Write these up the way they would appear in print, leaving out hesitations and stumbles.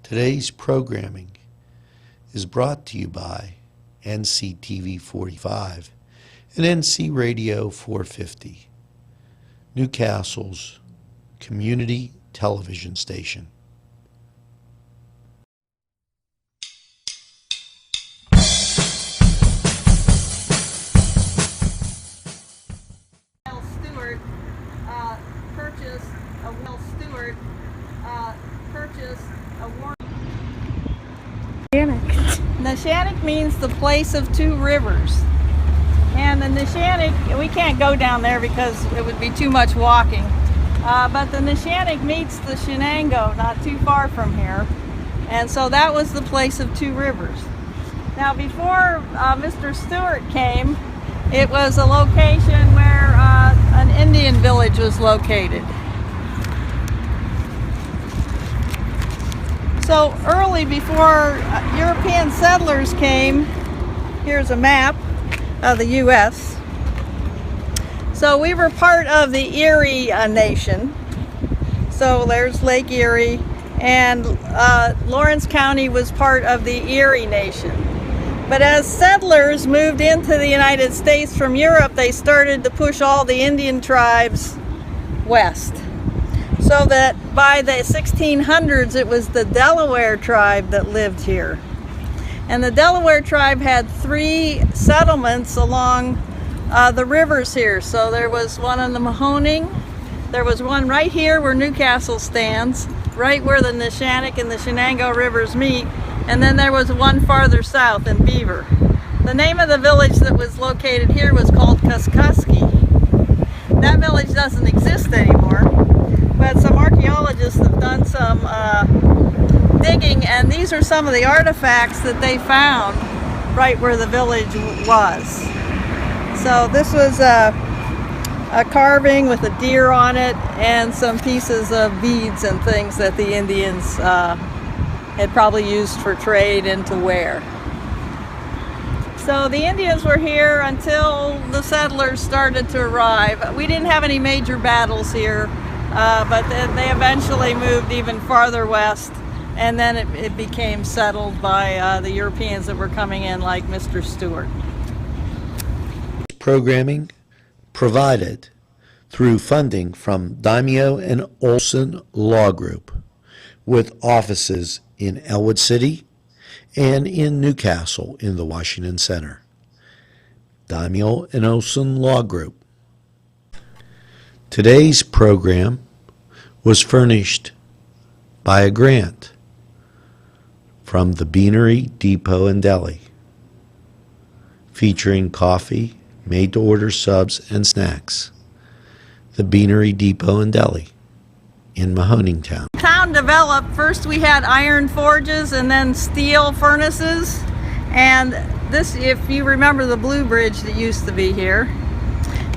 Today's programming is brought to you by NCTV45 and NC Radio 450, Newcastle's community television station. Neshannock means the place of two rivers. And the Neshannock, we can't go down there because it would be too much walking. But the Neshannock meets the Shenango not too far from here. And so that was the place of two rivers. Now before Mr. Stewart came, it was a location where an Indian village was located. So early before European settlers came, here's a map of the U.S. So we were part of the Erie Nation. So there's Lake Erie, and Lawrence County was part of the Erie Nation. But as settlers moved into the United States from Europe, they started to push all the Indian tribes west. So that by the 1600s, it was the Delaware tribe that lived here. And the Delaware tribe had 3 settlements along the rivers here. So there was one on the Mahoning, there was one right here where Newcastle stands, right where the Neshannock and the Shenango rivers meet, and then there was one farther south in Beaver. The name of the village that was located here was called Kuskusky. That village doesn't exist anymore. But some archaeologists have done some digging, and these are some of the artifacts that they found right where the village was. So this was a carving with a deer on it and some pieces of beads and things that the Indians had probably used for trade and to wear. So the Indians were here until the settlers started to arrive. We didn't have any major battles here. But then they eventually moved even farther west, and then it became settled by the Europeans that were coming in, like Mr. Stewart. Programming provided through funding from Daimio and Olson Law Group, with offices in Elwood City and in Newcastle in the Washington Center. Daimio and Olson Law Group. Today's program was furnished by a grant from the Beanery Depot and Deli, featuring coffee, made-to-order subs, and snacks. The Beanery Depot and Deli in Mahoningtown. Town developed, first we had iron forges and then steel furnaces. And this, if you remember the Blue Bridge that used to be here,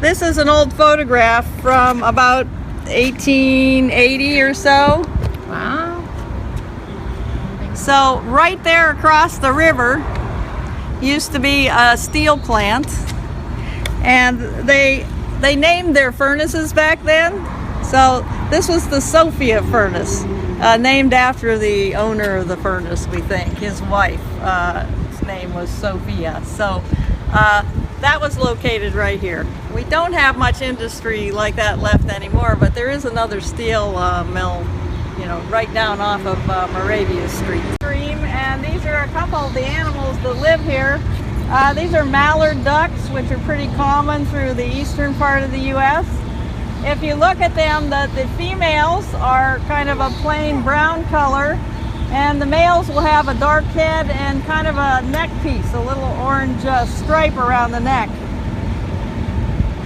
this is an old photograph from about 1880 or so. Wow. So right there across the river used to be a steel plant, and they named their furnaces back then. So this was the Sophia furnace, named after the owner of the furnace, we think. His wife, his name was Sophia. So that was located right here. We don't have much industry like that left anymore, but there is another steel mill, you know, right down off of Moravia Street. And these are a couple of the animals that live here. These are mallard ducks, which are pretty common through the eastern part of the U.S. If you look at them, the females are kind of a plain brown color, and the males will have a dark head and kind of a neck piece, a little orange stripe around the neck.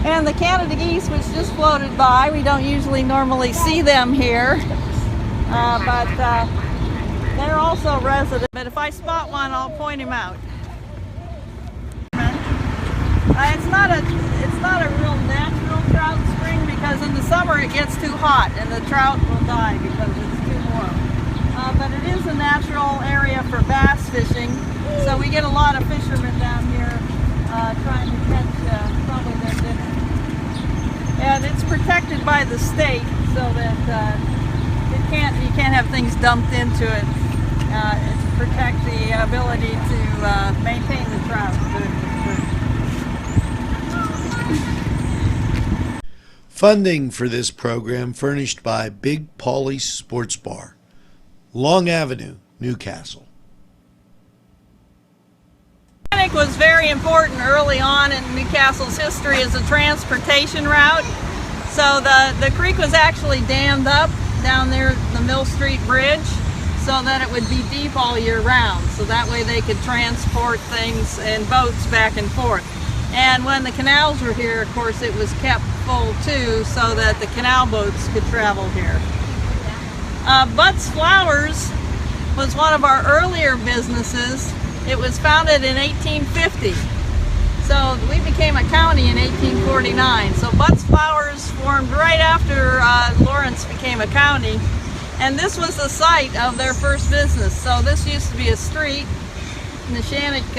And the Canada geese, which just floated by, we don't usually normally see them here, but they're also resident. But if I spot one, I'll point him out. It's not a real natural trout spring because in the summer it gets too hot and the trout will die because it's too warm. But it is a natural area for bass fishing, so we get a lot of fishermen down here trying to catch probably their dinner. And it's protected by the state so that you can't have things dumped into it to protect the ability to maintain the trout. Funding for this program furnished by Big Paulie's Sports Bar, Long Avenue, Newcastle. Neshannock was very important early on in Newcastle's history as a transportation route. So the creek was actually dammed up down there at the Mill Street Bridge so that it would be deep all year round. So that way they could transport things in boats back and forth. And when the canals were here, of course, it was kept full too so that the canal boats could travel here. Butts Flowers was one of our earlier businesses. It was founded in 1850. So we became a county in 1849. So Butts Flowers formed right after Lawrence became a county. And this was the site of their first business. So this used to be a street, Neshannock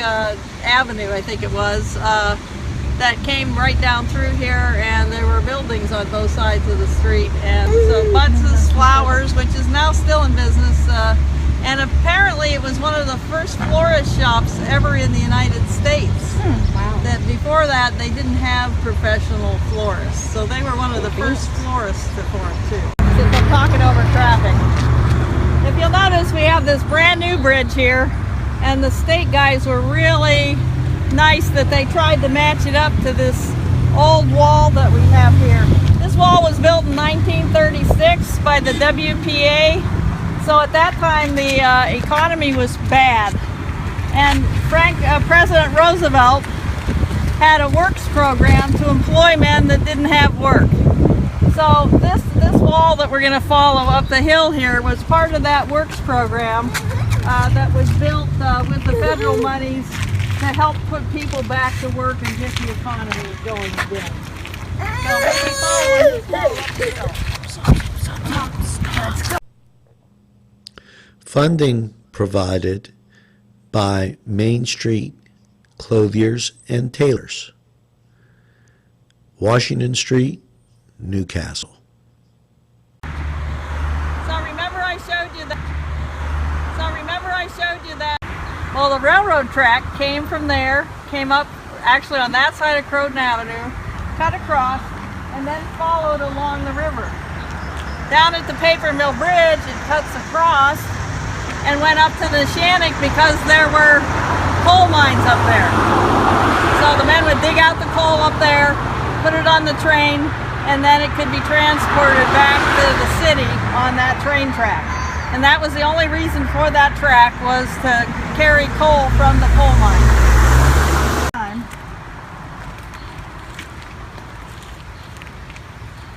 Avenue, I think it was, that came right down through here, and there were buildings on both sides of the street. And so Butts Flowers, which is now still in business, and apparently it was one of the first florist shops ever in the United States. Wow. That before that they didn't have professional florists, so they were one of the first florists to form too. Since I'm talking over traffic, if you'll notice, we have this brand new bridge here, and the state guys were really nice that they tried to match it up to this old wall that we have here. This wall was built in 1936 by the WPA. So at that time the economy was bad, and President Roosevelt had a works program to employ men that didn't have work. So this wall that we're going to follow up the hill here was part of that works program that was built with the federal monies to help put people back to work and get the economy going again. So we'll be following this wall up the hill. Let's go. Funding provided by Main Street Clothiers and Tailors, Washington Street, Newcastle. So remember I showed you that. Well, the railroad track came from there, came up actually on that side of Croton Avenue, cut across, and then followed along the river. Down at the paper mill bridge, it cuts across and went up to the Neshannock because there were coal mines up there. So the men would dig out the coal up there, put it on the train, and then it could be transported back to the city on that train track. And that was the only reason for that track, was to carry coal from the coal mine.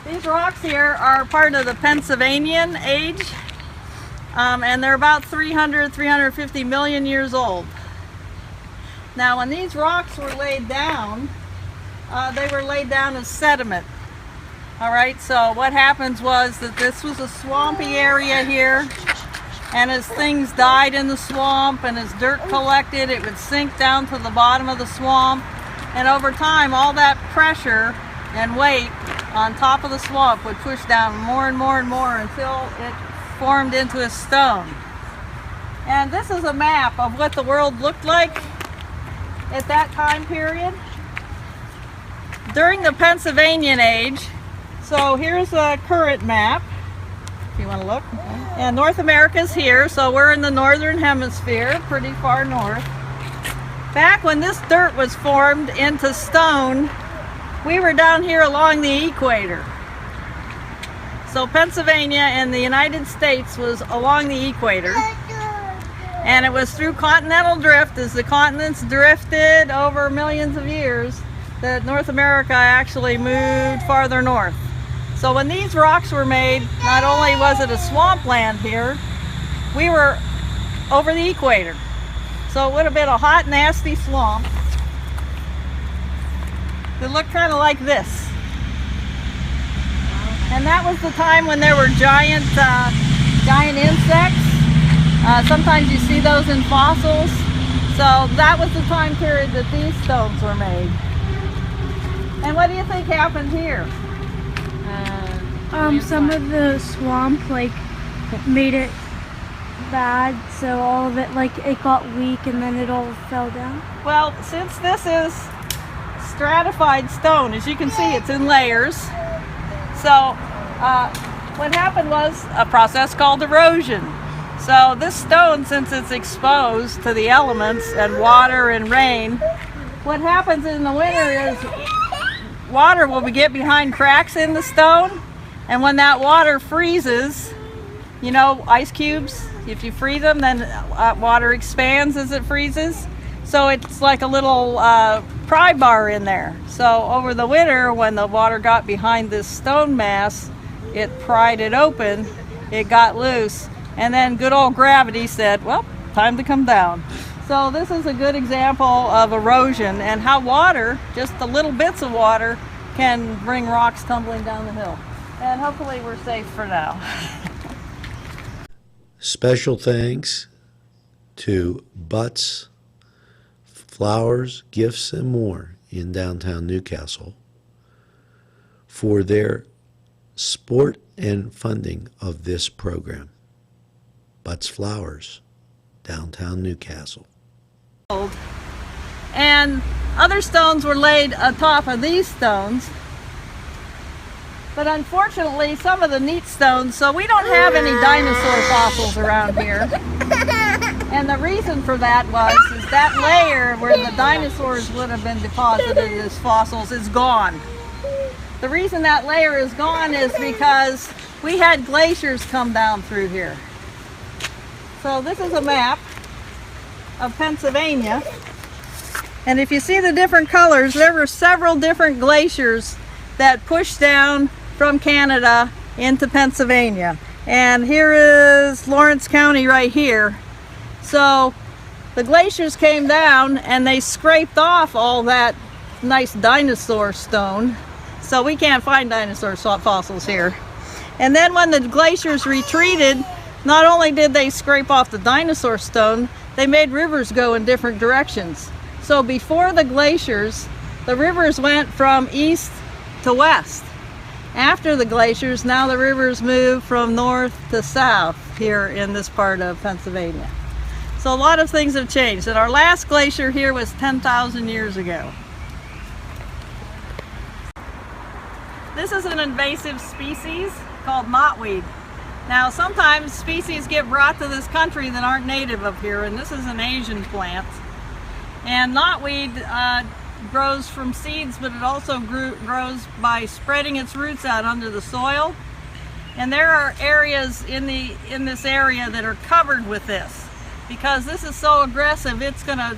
These rocks here are part of the Pennsylvanian age. And they're about 350 million years old. Now when these rocks were laid down, they were laid down as sediment. Alright, so what happens was that this was a swampy area here, and as things died in the swamp and as dirt collected, it would sink down to the bottom of the swamp, and over time all that pressure and weight on top of the swamp would push down more and more and more until it formed into a stone. And this is a map of what the world looked like at that time period during the Pennsylvanian age. So here's a current map, if you want to look. And North America's here, so we're in the northern hemisphere, pretty far north. Back when this dirt was formed into stone, we were down here along the equator. So Pennsylvania and the United States was along the equator, and it was through continental drift, as the continents drifted over millions of years, that North America actually moved farther north. So when these rocks were made, not only was it a swampland here, we were over the equator. So it would have been a hot, nasty swamp. It looked kind of like this. And that was the time when there were giant insects. Sometimes you see those in fossils. So that was the time period that these stones were made. And what do you think happened here? Some of the swamp made it bad, so all of it, like, it got weak and then it all fell down? Well, since this is stratified stone, as you can see, it's in layers. So what happened was a process called erosion. So this stone, since it's exposed to the elements and water and rain, what happens in the winter is water will get behind cracks in the stone, and when that water freezes, you know, ice cubes, if you freeze them, then water expands as it freezes. So it's like a little pry bar in there. So over the winter, when the water got behind this stone mass, it pried it open, it got loose, and then good old gravity said, well, time to come down. So this is a good example of erosion and how water, just the little bits of water, can bring rocks tumbling down the hill. And hopefully we're safe for now. Special thanks to Butts, Flowers, Gifts, and More in downtown Newcastle for their support and funding of this program. Butts Flowers, downtown Newcastle. And other stones were laid atop of these stones. But unfortunately, some of the neat stones, so we don't have any dinosaur fossils around here. And the reason for that is that layer where the dinosaurs would have been deposited as fossils is gone. The reason that layer is gone is because we had glaciers come down through here. So this is a map of Pennsylvania. And if you see the different colors, there were several different glaciers that pushed down from Canada into Pennsylvania. And here is Lawrence County right here. So the glaciers came down and they scraped off all that nice dinosaur stone. So we can't find dinosaur fossils here. And then when the glaciers retreated, not only did they scrape off the dinosaur stone, they made rivers go in different directions. So before the glaciers, the rivers went from east to west. After the glaciers, now the rivers move from north to south here in this part of Pennsylvania. So a lot of things have changed. And our last glacier here was 10,000 years ago. This is an invasive species called knotweed. Now sometimes species get brought to this country that aren't native of here, and this is an Asian plant. And knotweed grows from seeds, but it also grows by spreading its roots out under the soil. And there are areas in this area that are covered with this. Because this is so aggressive, it's going to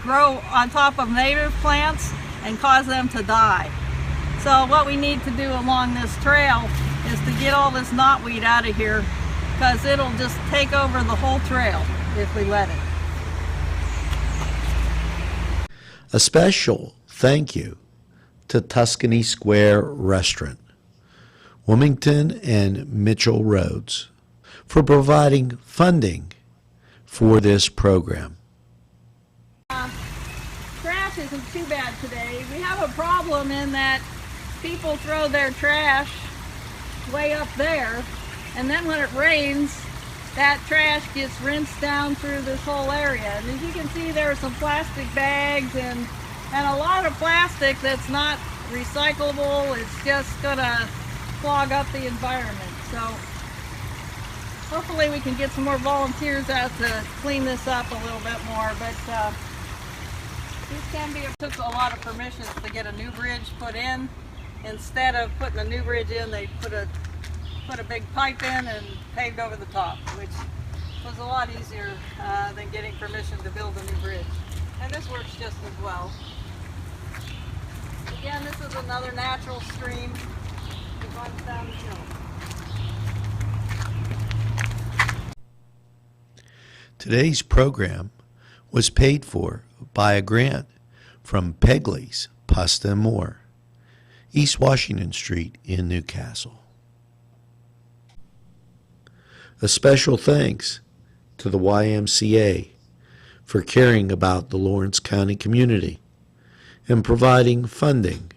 grow on top of native plants and cause them to die. So what we need to do along this trail is to get all this knotweed out of here, because it'll just take over the whole trail if we let it. A special thank you to Tuscany Square Restaurant, Wilmington and Mitchell Roads, for providing funding for this program. Trash isn't too bad today. We have a problem in that people throw their trash way up there, and then when it rains, that trash gets rinsed down through this whole area. And as you can see, there are some plastic bags and a lot of plastic that's not recyclable. It's just gonna clog up the environment. So hopefully we can get some more volunteers out to clean this up a little bit more. But these can be, it took a lot of permissions to get a new bridge put in. Instead of putting a new bridge in, they put a big pipe in and paved over the top, which was a lot easier than getting permission to build a new bridge. And this works just as well. Again, this is another natural stream that runs down the hill. Today's program was paid for by a grant from Pegley's Pasta and More, East Washington Street in Newcastle. A special thanks to the YMCA for caring about the Lawrence County community and providing funding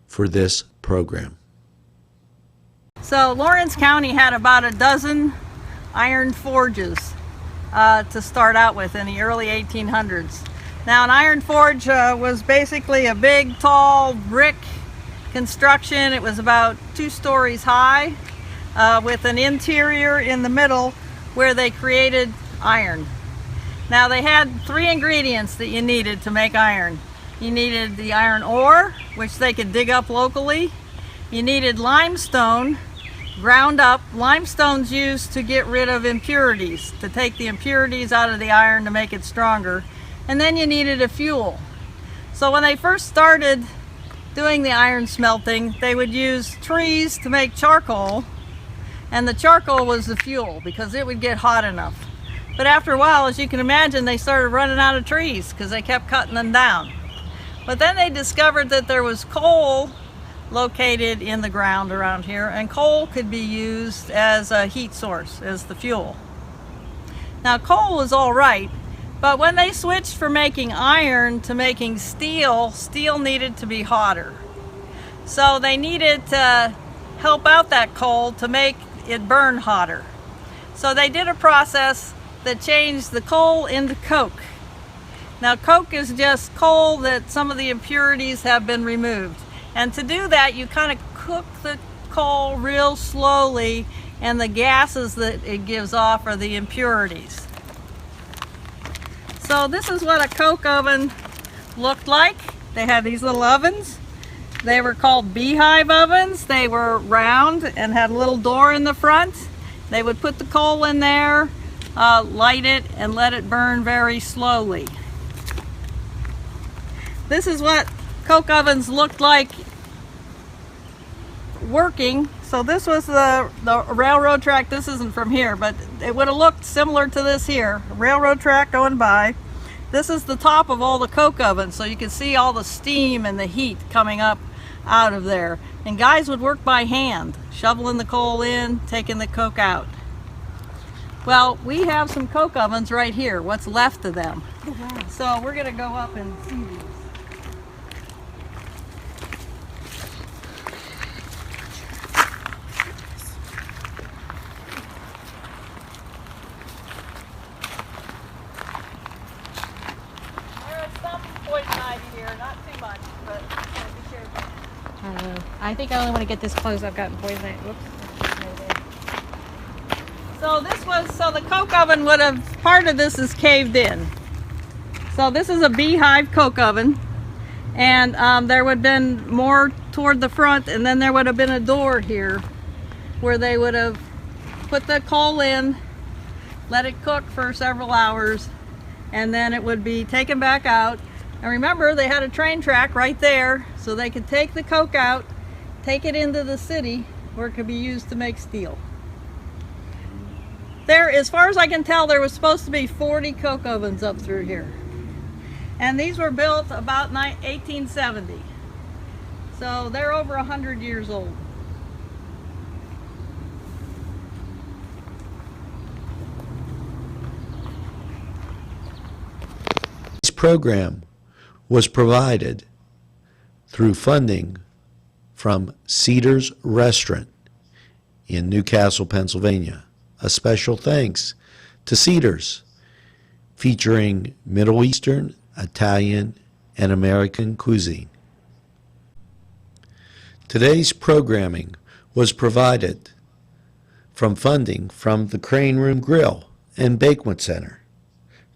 for this program. So Lawrence County had about a dozen iron forges to start out with in the early 1800s. Now, an iron forge was basically a big, tall brick construction. It was about 2 stories high with an interior in the middle where they created iron. Now, they had 3 ingredients that you needed to make iron. You needed the iron ore, which they could dig up locally. You needed limestone, ground up. Limestone's used to get rid of impurities, to take the impurities out of the iron to make it stronger. And then you needed a fuel. So when they first started doing the iron smelting, they would use trees to make charcoal, and the charcoal was the fuel because it would get hot enough. But after a while, as you can imagine, they started running out of trees because they kept cutting them down. But then they discovered that there was coal located in the ground around here, and coal could be used as a heat source, as the fuel. Now, coal was all right, but when they switched from making iron to making steel, steel needed to be hotter. So they needed to help out that coal to make it burn hotter. So they did a process that changed the coal into coke. Now, coke is just coal that some of the impurities have been removed. And to do that, you kind of cook the coal real slowly, and the gases that it gives off are the impurities. So this is what a coke oven looked like. They had these little ovens. They were called beehive ovens. They were round and had a little door in the front. They would put the coal in there, light it, and let it burn very slowly. This is what coke ovens looked like working. So this was the railroad track. This isn't from here, but it would have looked similar to this here. A railroad track going by. This is the top of all the coke ovens, so you can see all the steam and the heat coming up out of there. And guys would work by hand, shoveling the coal in, taking the coke out. Well, we have some coke ovens right here, what's left of them. Oh, wow. So we're gonna go up and see these. There is some poison ivy here, not too much, but be careful. I think I only want to get this close. I've gotten poison. Whoops. So the coke oven would have, part of this is caved in. So this is a beehive coke oven, and there would have been more toward the front, and then there would have been a door here where they would have put the coal in, let it cook for several hours, and then it would be taken back out. And remember, they had a train track right there, so they could take the coke out, take it into the city where it could be used to make steel. There, as far as I can tell, there was supposed to be 40 coke ovens up through here. And these were built about 1870. So they're over 100 years old. This program was provided through funding from Cedars Restaurant in Newcastle, Pennsylvania. A special thanks to Cedars, featuring Middle Eastern, Italian, and American cuisine. Today's programming was provided from funding from the Crane Room Grill and Banquet Center,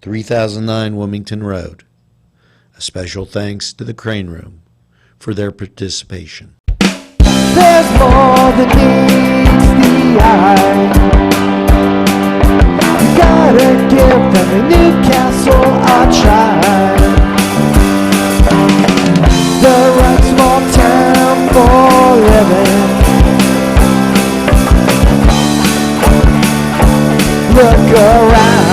3009 Wilmington Road. A special thanks to the Crane Room for their participation. There's more than meets the eye. You gotta give them a Newcastle a try. The right small town for living. Look around.